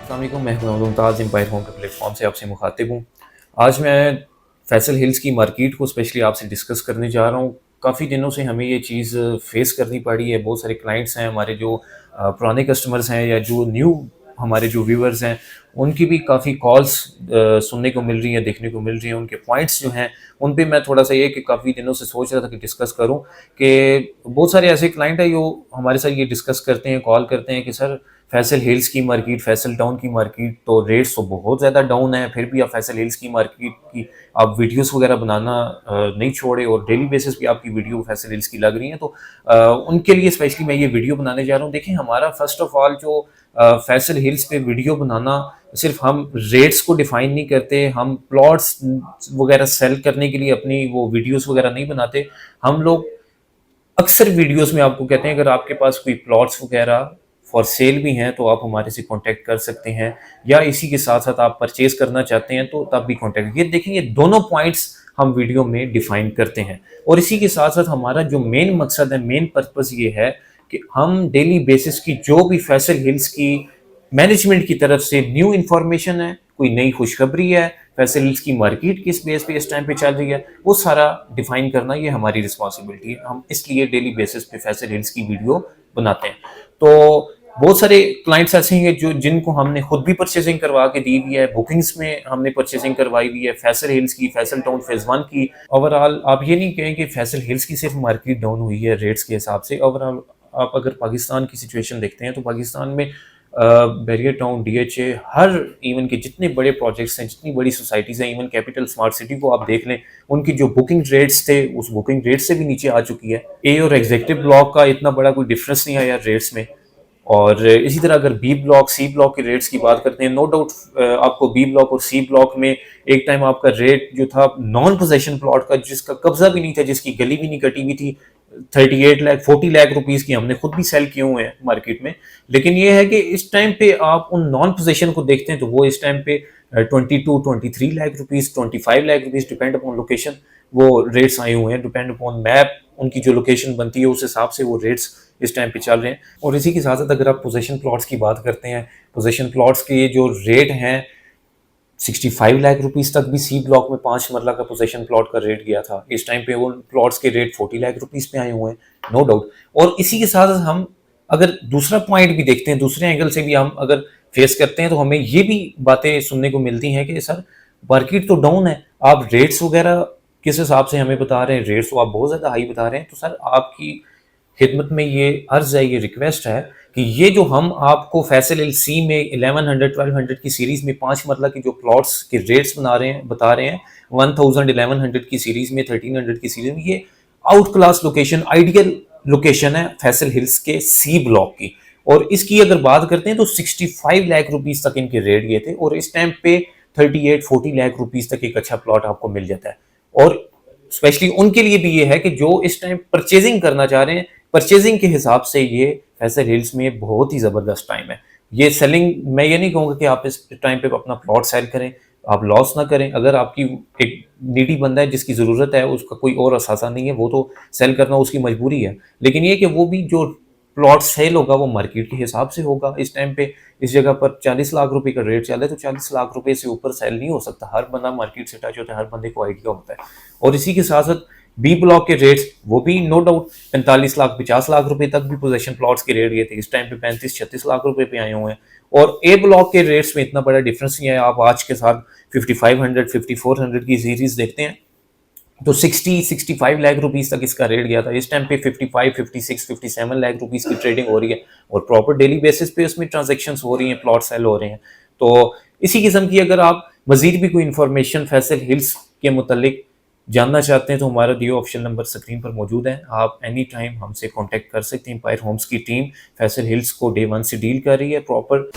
अस्सलाम वालेकुम, मैं हूं मुमताज़ एम्पायर होम के प्लेटफॉर्म से आपसे मुखातिब हूँ। आज मैं फैसल हिल्स की मार्केट को स्पेशली आपसे डिस्कस करने जा रहा हूँ। काफ़ी दिनों से हमें ये चीज़ फेस करनी पड़ी है। बहुत सारे क्लाइंट्स हैं हमारे जो पुराने कस्टमर्स हैं या जो न्यू हमारे जो व्यूअर्स हैं, उनकी भी काफ़ी कॉल्स सुनने को मिल रही हैं, देखने को मिल रही हैं। उनके पॉइंट्स जो हैं, उन पे मैं थोड़ा-सा ये कि काफ़ी दिनों से सोच रहा था कि डिस्कस करूँ कि बहुत सारे ऐसे क्लाइंट हैं जो हमारे साथ ये डिस्कस करते हैं, कॉल करते हैं कि सर फैसल हिल्स की मार्केट, फैसल टाउन की मार्केट तो रेट्स तो बहुत ज़्यादा डाउन है, फिर भी आप फैसल हिल्स की मार्केट की आप वीडियोस वगैरह बनाना नहीं छोड़े और डेली बेसिस पे आपकी वीडियो फैसल हिल्स की लग रही हैं। तो उनके लिए स्पेशली मैं ये वीडियो बनाने जा रहा हूँ। देखिए, हमारा फर्स्ट ऑफ ऑल जो फैसल हिल्स पे वीडियो बनाना, सिर्फ हम रेट्स को डिफाइन नहीं करते, हम प्लॉट्स वगैरह सेल करने के लिए अपनी वो वीडियोस वगैरह नहीं बनाते। हम लोग अक्सर वीडियोस में आपको कहते हैं अगर आपके पास कोई प्लॉट्स वगैरह फॉर सेल भी हैं तो आप हमारे से कांटेक्ट कर सकते हैं, या इसी के साथ साथ आप परचेज करना चाहते हैं तो तब भी कांटेक्ट। ये देखें, ये दोनों पॉइंट्स हम वीडियो में डिफाइन करते हैं। और इसी के साथ साथ हमारा जो मेन मकसद है, मेन पर्पस ये है कि हम डेली बेसिस की जो भी फैसल हिल्स की मैनेजमेंट की तरफ से न्यू इन्फॉर्मेशन है, कोई नई खुशखबरी है, फैसल हिल्स की मार्केट किस बेस पे इस टाइम पे चल रही है, वो सारा डिफाइन करना ये हमारी रिस्पॉन्सिबिलिटी है। हम इसलिए डेली बेसिस पे फैसल हिल्स की वीडियो बनाते हैं। तो बहुत सारे क्लाइंट्स ऐसे हैं जो जिनको हमने खुद भी परचेजिंग करवा के दी हुई है, बुकिंग्स में हमने परचेजिंग करवाई हुई है फैसल हिल्स की, फैसल टाउन फेज 1 की। ओवरऑल आप ये नहीं कहें कि फैसल हिल्स की सिर्फ मार्केट डाउन हुई है रेट्स के हिसाब से। ओवरऑल आप अगर पाकिस्तान की सिचुएशन देखते हैं तो पाकिस्तान में barrier town, DHA, her even के जितने बड़े प्रोजेक्ट्स हैं, जितनी बड़ी सोसाइटीज़ हैं, इवन कैपिटल स्मार्ट सिटी को आप देख लें, उनकी जो बुकिंग रेट्स थे उस बुकिंग रेट से भी नीचे आ चुकी है। ए और एग्जीक्यूटिव ब्लॉक का इतना बड़ा कोई डिफरेंस नहीं आया रेट्स में। और इसी तरह अगर बी ब्लॉक, सी ब्लॉक के रेट्स की बात करते हैं, नो डाउट आपको बी ब्लॉक और सी ब्लॉक में एक टाइम आपका रेट जो था नॉन पोजेशन प्लॉट का, जिसका कब्जा भी नहीं था, जिसकी गली भी नहीं कटी हुई थी, 38 लाख 40 लाख रुपीस की हमने खुद भी सेल किए हुए हैं मार्केट में। लेकिन ये है कि इस टाइम पे आप उन नॉन पोजेशन को देखते हैं तो वो इस टाइम पे 22-23 lakh rupees, 25 lakh rupees, depend upon location वो रेट्स आए हुए हैं। डिपेंड अपॉन मैप, उनकी जो लोकेशन बनती है उस हिसाब से वो रेट्स इस टाइम पे चल रहे हैं। और इसी के साथ साथ अगर आप पोजेशन प्लॉट्स की बात करते हैं, पोजेशन प्लॉट्स के जो रेट हैं 65 लाख रुपीस तक भी सी ब्लॉक में 5 मरला का पोजेशन प्लॉट का रेट गया था। इस टाइम पे वो प्लॉट्स के रेट 40 लाख रुपीस पे आए हुए हैं, नो डाउट। और इसी के साथ हम अगर दूसरा पॉइंट भी देखते हैं, दूसरे एंगल से भी हम अगर फेस करते हैं तो हमें ये भी बातें सुनने को मिलती हैं कि सर मार्केट तो डाउन है, आप रेट्स वगैरह किस हिसाब से हमें बता रहे हैं, रेट्स तो आप बहुत ज़्यादा हाई बता रहे हैं। तो सर आपकी खिदमत में ये अर्ज है, ये रिक्वेस्ट है कि ये जो हम आपको फैसल हिल सी में 1100-1200 की सीरीज में 5 मरला की जो प्लॉट्स के रेट्स बता रहे हैं 1000-1100 की सीरीज में, 1300 की सीरीज में, ये out class location, ideal location है फैसल हिल्स के सी ब्लॉक की। और इसकी अगर बात करते हैं तो 65 लाख रुपीस तक इनके रेट गए थे और इस टाइम पे 38-40 लाख रुपीस तक एक अच्छा प्लॉट आपको मिल जाता है। और स्पेशली उनके लिए भी ये है कि जो इस टाइम परचेजिंग करना चाह रहे हैं, परचेजिंग के हिसाब से ये फैसल हिल्स में बहुत ही ज़बरदस्त टाइम है। ये सेलिंग, मैं ये नहीं कहूँगा कि आप इस टाइम पे अपना प्लॉट सेल करें, आप लॉस ना करें। अगर आपकी एक नीडी बंदा है जिसकी ज़रूरत है, उसका कोई और असासा नहीं है, वो तो सेल करना उसकी मजबूरी है। लेकिन ये कि वो भी जो प्लॉट सेल होगा वो मार्केट के हिसाब से होगा। इस टाइम पे इस जगह पर 40 लाख रुपए का रेट चल रहा है तो 40 लाख रुपए से ऊपर सेल नहीं हो सकता। हर बंदा मार्केट से टच होता है, हर बंदे को आइडिया होता है। और इसी के साथ साथ बी ब्लॉक के रेट्स वो भी नो डाउट 45 लाख 50 लाख रुपए तक भी पोजेशन प्लॉट्स के रेट गए थे। इस टाइम पे 35-36 लाख रुपए पे आए हुए हैं। और ए ब्लॉक के रेट्स में इतना बड़ा डिफरेंस नहीं है। आप आज के साथ 5500 5400 की सीरीज देखते हैं तो 60-65 लाख रुपीस तक इसका रेट गया था। इस टाइम पे 55 56 57 लाख रुपीस की ट्रेडिंग हो रही है और प्रॉपर डेली बेसिस पे उसमें ट्रांजेक्शन्स हो रही हैं, प्लॉट सेल हो रहे हैं। तो इसी किस्म की अगर आप मजीद भी कोई इन्फॉर्मेशन फैसल हिल्स के मुतालिक जानना चाहते हैं तो हमारा दिया ऑप्शन नंबर स्क्रीन पर मौजूद है। आप एनी टाइम हमसे कॉन्टेक्ट कर सकते हैं। एम्पायर होम्स की टीम फैसल हिल्स को डे 1 से डील कर रही है प्रॉपर।